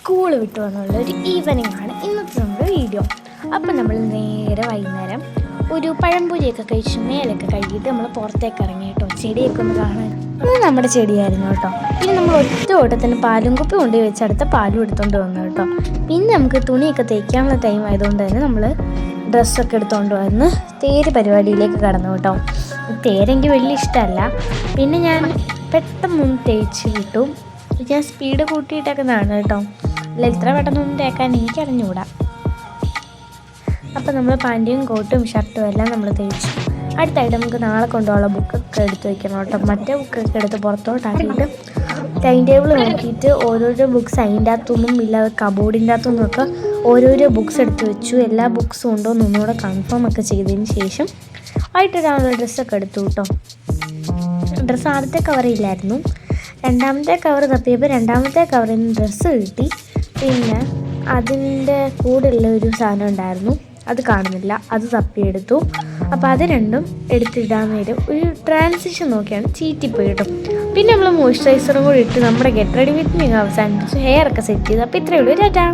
School വിട്ടു വന്നുള്ളൊരു evening ആണ് ഇന്നത്തെ നമ്മുടെ വീഡിയോ. അപ്പം നമ്മൾ നേരെ വൈകുന്നേരം ഒരു പഴംപൊരിയൊക്കെ കഴിച്ച് മേലൊക്കെ കഴുകിയിട്ട് നമ്മൾ പുറത്തേക്ക് ഇറങ്ങി കേട്ടോ, ചെടിയൊക്കെ ഒന്ന് കാണാൻ. ഇത് നമ്മുടെ ചെടിയായിരുന്നു കേട്ടോ. പിന്നെ നമ്മൾ ഒറ്റ ഓട്ടത്തിന് പാലും കുപ്പി കൊണ്ടുപോയി വെച്ച് അടുത്ത പാലും എടുത്തുകൊണ്ട് വന്നു കേട്ടോ. പിന്നെ നമുക്ക് തുണിയൊക്കെ തേക്കാനുള്ള ടൈം ആയതുകൊണ്ട് തന്നെ നമ്മൾ ഡ്രസ്സൊക്കെ എടുത്തുകൊണ്ട് വന്ന് തേര് പരിപാടിയിലേക്ക് കടന്നു കേട്ടോ. തേരെങ്കിൽ വലിയ ഇഷ്ടമല്ല, പിന്നെ ഞാൻ പെട്ടെന്നൊന്ന് തേച്ച് വിട്ടു. ഞാൻ സ്പീഡ് കൂട്ടിയിട്ടേക്കുന്നതാണ് കേട്ടോ, അല്ല ഇത്ര പെട്ടെന്നൊന്നും തേക്കാൻ എനിക്ക് അറിഞ്ഞുകൂടാ. അപ്പം നമ്മൾ പാൻറ്റും കോട്ടും ഷർട്ടും എല്ലാം നമ്മൾ തേച്ചു. അടുത്തായിട്ട് നമുക്ക് നാളെ കൊണ്ടുപോകാനുള്ള ബുക്കൊക്കെ എടുത്ത് വയ്ക്കണം കേട്ടോ. മറ്റേ ബുക്കൊക്കെ എടുത്ത് പുറത്തോട്ടാക്കിയിട്ട് ടൈം ടേബിൾ നോക്കിയിട്ട് ഓരോരോ ബുക്ക്സ് അതിൻ്റെ അകത്തൊന്നും ഇല്ലാതെ കബോർഡിൻ്റെ അകത്തുനിന്നൊക്കെ ഓരോരോ ബുക്ക്സ് എടുത്ത് വെച്ചു. എല്ലാ ബുക്ക്സും ഉണ്ടോ എന്നൊന്നുകൂടെ കൺഫേം ഒക്കെ ചെയ്തതിന് ശേഷം ആയിട്ടൊരാളുടെ ഡ്രസ്സൊക്കെ എടുത്തു കേട്ടോ. ഡ്രസ്സ് ആദ്യത്തെ കവറില്ലായിരുന്നു, രണ്ടാമത്തെ കവർ തപ്പിയപ്പോൾ രണ്ടാമത്തെ കവറിൽ നിന്ന് ഡ്രസ്സ് കിട്ടി. പിന്നെ അതിൻ്റെ കൂടെയുള്ള ഒരു സാധനം ഉണ്ടായിരുന്നു, അത് കാണുന്നില്ല, അത് തപ്പിയെടുത്തു. അപ്പോൾ അത് രണ്ടും എടുത്തിടാൻ നേരം ഒരു ട്രാൻസിഷൻ നോക്കിയാണ് ചീറ്റിപ്പോയി കേട്ടോ. പിന്നെ നമ്മൾ മോയ്സ്ചറൈസറും കൂടി ഇട്ട് നമ്മുടെ ഗെറ്റ് റെഡി വിത്ത് മീ അവസാനിപ്പിച്ചു, ഹെയർ ഒക്കെ സെറ്റ് ചെയ്തു. അപ്പോൾ ഇത്രയേ ഉള്ളൂ, ടാറ്റാ.